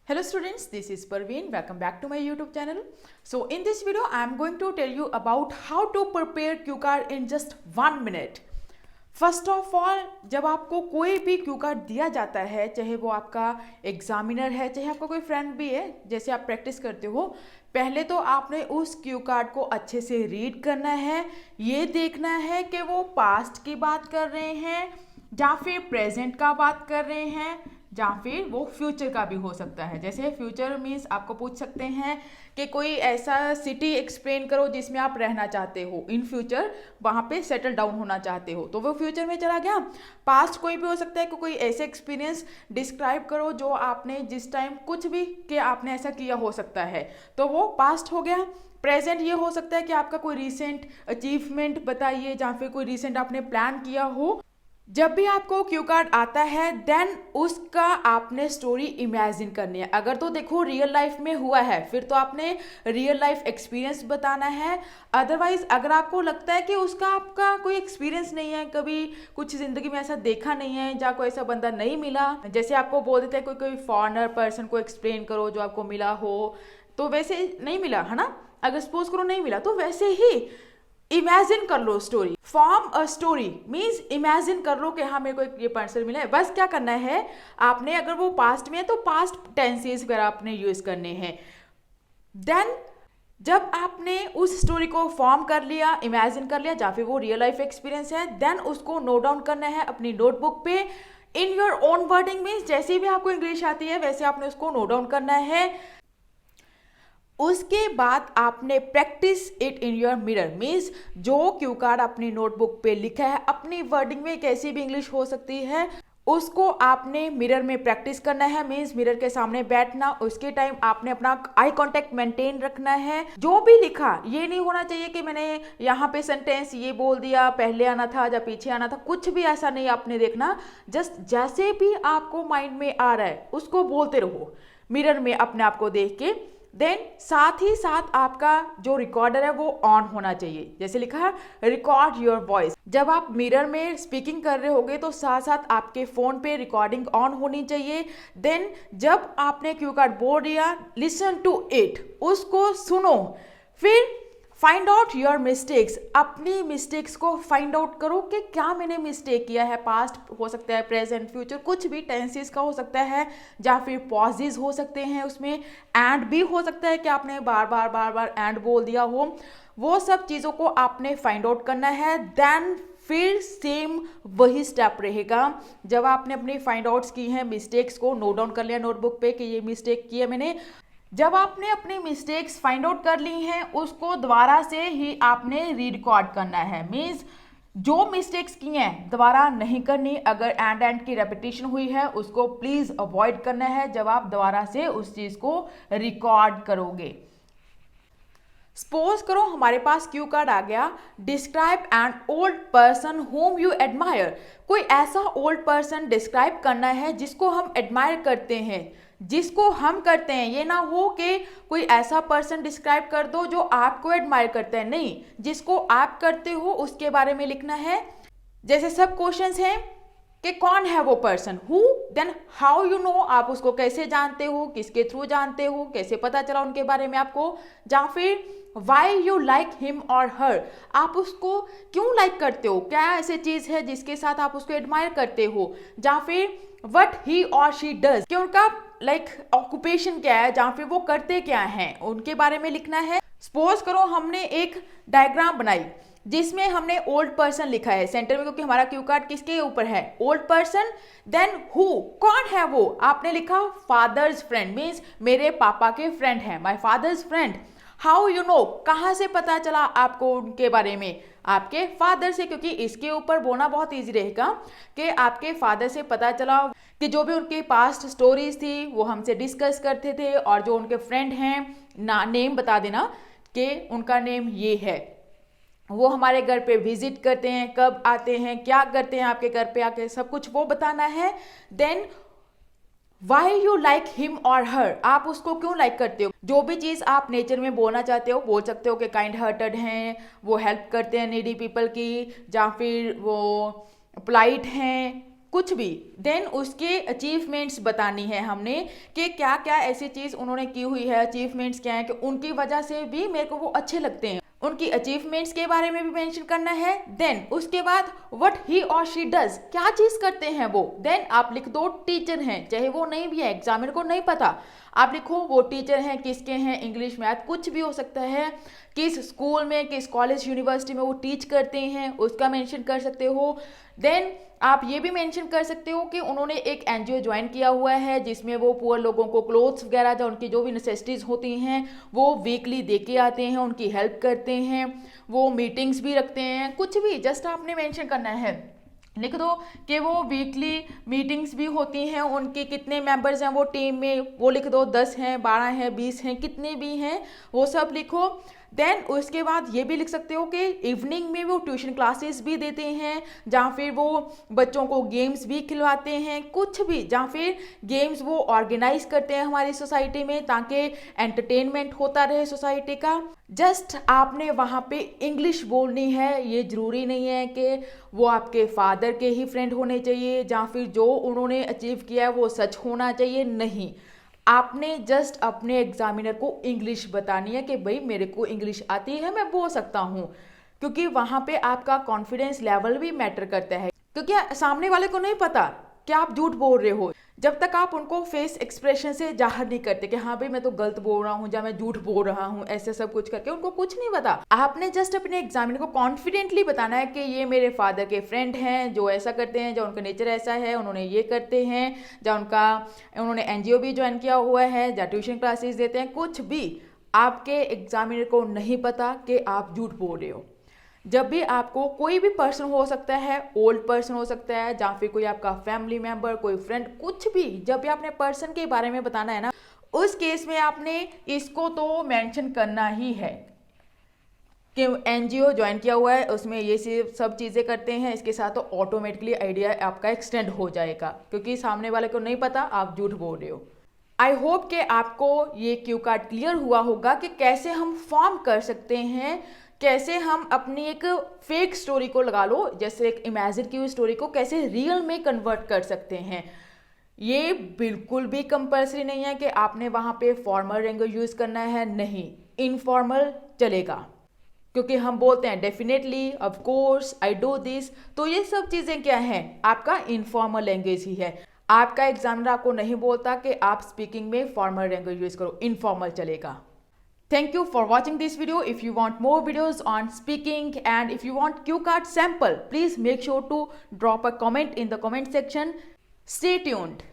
Hello students, this is Parveen. Welcome back to my YouTube channel. So in this video, I am going to tell you about how to prepare cue card in just 1 minute. First of all, जब आपको कोई भी Q card दिया जाता है, चाहे वो आपका एग्जामिनर है, चाहे आपका कोई फ्रेंड भी है, जैसे आप प्रैक्टिस करते हो, पहले तो आपने उस क्यू कार्ड को अच्छे से रीड करना है। ये देखना है कि वो पास्ट की बात कर रहे हैं या फिर प्रेजेंट का बात कर रहे हैं या फिर वो फ्यूचर का भी हो सकता है। जैसे फ्यूचर मीन्स आपको पूछ सकते हैं कि कोई ऐसा सिटी एक्सप्लेन करो जिसमें आप रहना चाहते हो, इन फ्यूचर वहाँ पे सेटल डाउन होना चाहते हो, तो वो फ्यूचर में चला गया। पास्ट कोई भी हो सकता है कि कोई ऐसे एक्सपीरियंस डिस्क्राइब करो जो आपने जिस टाइम कुछ भी कि आपने ऐसा किया हो सकता है, तो वो पास्ट हो गया। प्रेजेंट ये हो सकता है कि आपका कोई रिसेंट अचीवमेंट बताइए या फिर कोई रिसेंट आपने प्लान किया हो। जब भी आपको क्यू कार्ड आता है देन उसका आपने स्टोरी इमेजिन करनी है। अगर तो देखो रियल लाइफ में हुआ है फिर तो आपने रियल लाइफ एक्सपीरियंस बताना है। अदरवाइज अगर आपको लगता है कि उसका आपका कोई एक्सपीरियंस नहीं है, कभी कुछ ज़िंदगी में ऐसा देखा नहीं है या कोई ऐसा बंदा नहीं मिला, जैसे आपको बोल देते हैं कोई कोई फॉरेनर पर्सन को एक्सप्लेन करो जो आपको मिला हो, तो वैसे नहीं मिला है ना, अगर सपोज करो नहीं मिला तो वैसे ही इमेजिन कर लो story. Form a story means imagine कर लो कि हाँ मेरे को ये पर्सन मिला है। बस क्या करना है आपने, अगर वो पास्ट में है तो पास्ट टेंसेस वगैरह आपने यूज करने हैं। देन जब आपने उस स्टोरी को फॉर्म कर लिया, इमेजिन कर लिया या फिर वो रियल लाइफ एक्सपीरियंस है, देन उसको नोट डाउन करना है अपनी नोटबुक पे in your own wording. Means जैसे भी आपको इंग्लिश आती है वैसे आपने उसको नोट डाउन करना है। उसके बाद आपने practice it in your mirror. Means जो क्यू कार्ड अपनी नोटबुक पे लिखा है अपनी वर्डिंग में, कैसी भी इंग्लिश हो सकती है, उसको आपने मिरर में प्रैक्टिस करना है। मीन्स मिरर के सामने बैठना, उसके टाइम आपने अपना आई कांटेक्ट मेंटेन रखना है। जो भी लिखा ये नहीं होना चाहिए कि मैंने यहाँ पे सेंटेंस ये बोल दिया, पहले आना था या पीछे आना था, कुछ भी ऐसा नहीं आपने देखना। जस्ट जैसे भी आपको माइंड में आ रहा है उसको बोलते रहो मिरर में अपने आप को देख के। देन साथ ही साथ आपका जो रिकॉर्डर है वो ऑन होना चाहिए। जैसे लिखा है रिकॉर्ड योर वॉइस। जब आप मिरर में स्पीकिंग कर रहे होगे तो साथ साथ आपके फोन पे रिकॉर्डिंग ऑन होनी चाहिए। देन जब आपने क्यू कार्ड बोल दिया, लिसन टू इट, उसको सुनो। फिर फाइंड आउट योर मिस्टेक्स, अपनी मिस्टेक्स को फाइंड आउट करो कि क्या मैंने मिस्टेक किया है। पास्ट हो सकता है, प्रेजेंट, फ्यूचर, कुछ भी टेंसेस का हो सकता है या फिर पॉजेज हो सकते हैं, उसमें एंड भी हो सकता है कि आपने बार बार एंड बोल दिया हो। वो सब चीज़ों को आपने फाइंड आउट करना है। देन फिर सेम वही स्टेप रहेगा। जब आपने अपनी फाइंड आउट्स की हैं, मिस्टेक्स को नोट डाउन कर लिया नोटबुक पे कि ये मिस्टेक की है मैंने, जब आपने अपनी मिस्टेक्स फाइंड आउट कर ली हैं उसको दोबारा से ही आपने रिकॉर्ड करना है। मीन्स जो मिस्टेक्स की हैं दोबारा नहीं करनी। अगर एंड की रेपिटेशन हुई है उसको प्लीज अवॉइड करना है जब आप दोबारा से उस चीज को रिकॉर्ड करोगे। सपोज करो हमारे पास क्यू कार्ड आ गया, describe an old person home you admire. कोई ऐसा ओल्ड पर्सन डिस्क्राइब करना है जिसको हम एडमायर करते हैं, जिसको हम करते हैं। ये ना हो कि कोई ऐसा पर्सन डिस्क्राइब कर दो जो आपको एडमायर करता है, नहीं, जिसको आप करते हो उसके बारे में लिखना है। जैसे सब क्वेश्चंस हैं कि कौन है वो person, who, then how you know, आप उसको कैसे जानते हो, किसके थ्रू जानते हो, कैसे पता चला उनके बारे में आपको, या फिर वाई यू लाइक हिम और हर, आप उसको क्यों लाइक करते हो, क्या ऐसी चीज है जिसके साथ आप उसको एडमायर करते हो, या फिर वट ही और शी डज, कि उनका ऑक्यूपेशन क्या है, जहाँ फिर वो करते क्या हैं, उनके बारे में लिखना है। सपोज करो हमने एक डायग्राम बनाई जिसमें हमने ओल्ड पर्सन लिखा है सेंटर में, क्योंकि हमारा क्यू कार्ड किसके ऊपर है, ओल्ड पर्सन। देन हु, कौन है वो, आपने लिखा फादर्स फ्रेंड, मीन्स मेरे पापा के फ्रेंड है, my father's friend. How you no, कहाँ से पता चला आपको उनके बारे में, आपके फादर से, क्योंकि इसके ऊपर बोलना बहुत ईजी रहेगा कि आपके फादर से पता चला कि जो भी उनके पास्ट स्टोरीज थी वो हमसे डिस्कस करते थे, और जो उनके फ्रेंड हैं नेम बता देना कि उनका नेम ये है, वो हमारे घर पे विजिट करते हैं, कब आते हैं, क्या करते हैं आपके घर पे आके, सब कुछ वो बताना है। Then why you like him और हर, आप उसको क्यों लाइक करते हो। जो भी चीज़ आप नेचर में बोलना चाहते हो बोल सकते हो कि काइंड हार्टेड हैं, वो हेल्प करते हैं नीडी पीपल की, या फिर वो पोलाइट हैं, कुछ भी, देन उसके अचीवमेंट्स बतानी है हमने कि क्या क्या ऐसी चीज़ उन्होंने की हुई है, अचीवमेंट्स क्या है कि उनकी वजह से भी मेरे को वो अच्छे लगते हैं, उनकी अचीवमेंट्स के बारे में भी मेंशन करना है। देन उसके बाद व्हाट ही और शी डज, क्या चीज़ करते हैं वो। देन आप लिख दो टीचर हैं, चाहे वो नहीं भी है, एग्जामिनर को नहीं पता, आप लिखो वो टीचर हैं, किसके हैं, इंग्लिश मैथ कुछ भी हो सकता है, किस स्कूल में, किस कॉलेज यूनिवर्सिटी में वो टीच करते हैं, उसका मेंशन कर सकते हो। देन आप ये भी मेंशन कर सकते हो कि उन्होंने एक एनजीओ ज्वाइन किया हुआ है जिसमें वो पुअर लोगों को क्लोथ्स वगैरह जो उनकी जो भी नेसेसिटीज़ होती हैं वो वीकली दे के आते हैं, उनकी हेल्प करते हैं, वो मीटिंग्स भी रखते हैं, कुछ भी जस्ट आपने मेंशन करना है। लिख दो कि वो वीकली मीटिंग्स भी होती हैं, उनके कितने मेंबर्स हैं वो टीम में, वो लिख दो 10 हैं, 12 हैं, 20 हैं, कितने भी हैं वो सब लिखो। देन उसके बाद ये भी लिख सकते हो कि इवनिंग में वो ट्यूशन क्लासेस भी देते हैं, जहाँ फिर वो बच्चों को गेम्स भी खिलवाते हैं, कुछ भी, जहाँ फिर गेम्स वो ऑर्गेनाइज करते हैं हमारी सोसाइटी में ताकि एंटरटेनमेंट होता रहे सोसाइटी का। जस्ट आपने वहाँ पे इंग्लिश बोलनी है, ये ज़रूरी नहीं है कि वो आपके फादर के ही फ्रेंड होने चाहिए, जहाँ फिर जो उन्होंने अचीव किया है वो सच होना चाहिए, नहीं। आपने जस्ट अपने एग्जामिनर को इंग्लिश बतानी है कि भाई मेरे को इंग्लिश आती है, मैं बोल सकता हूँ, क्योंकि वहाँ पे आपका कॉन्फिडेंस लेवल भी मैटर करता है, क्योंकि सामने वाले को नहीं पता कि आप झूठ बोल रहे हो जब तक आप उनको फेस एक्सप्रेशन से जाहिर नहीं करते कि हाँ भाई मैं तो गलत बोल रहा हूँ या मैं झूठ बोल रहा हूँ, ऐसे सब कुछ करके उनको कुछ नहीं पता। आपने जस्ट अपने एग्जामिनर को कॉन्फिडेंटली बताना है कि ये मेरे फादर के फ्रेंड हैं जो ऐसा करते हैं, जो उनका नेचर ऐसा है, उन्होंने ये करते हैं, जो उन्होंने एनजीओ भी ज्वाइन किया हुआ है, या ट्यूशन क्लासेस देते हैं, कुछ भी। आपके एग्जामिनर को नहीं पता कि आप झूठ बोल रहे हो। जब भी आपको कोई भी पर्सन हो सकता है, ओल्ड पर्सन हो सकता है, या फिर कोई आपका फैमिली मेंबर, कोई फ्रेंड, कुछ भी, जब भी आपने पर्सन के बारे में बताना है ना, उस केस में आपने इसको तो मेंशन करना ही है कि एनजीओ ज्वाइन किया हुआ है, उसमें ये सब चीज़ें करते हैं, इसके साथ तो ऑटोमेटिकली आइडिया आपका एक्सटेंड हो जाएगा, क्योंकि सामने वाले को नहीं पता आप झूठ बोल रहे हो। आई होप कि आपको ये क्यू कार्ड क्लियर हुआ होगा कि कैसे हम फॉर्म कर सकते हैं, कैसे हम अपनी एक फेक स्टोरी को लगा लो, जैसे एक इमेजिन की हुई स्टोरी को कैसे रियल में कन्वर्ट कर सकते हैं। ये बिल्कुल भी कंपल्सरी नहीं है कि आपने वहाँ पे फॉर्मल लैंग्वेज यूज़ करना है, नहीं, इनफॉर्मल चलेगा, क्योंकि हम बोलते हैं definitely, of course, I do this, तो ये सब चीज़ें क्या हैं, आपका इनफॉर्मल लैंग्वेज ही है। आपका एग्जामिनर आपको नहीं बोलता कि आप स्पीकिंग में फॉर्मल लैंग्वेज यूज़ करो, इनफॉर्मल चलेगा। Thank you for watching this video. If you want more videos on speaking and if you want cue card sample, please make sure to drop a comment in the comment section. Stay tuned.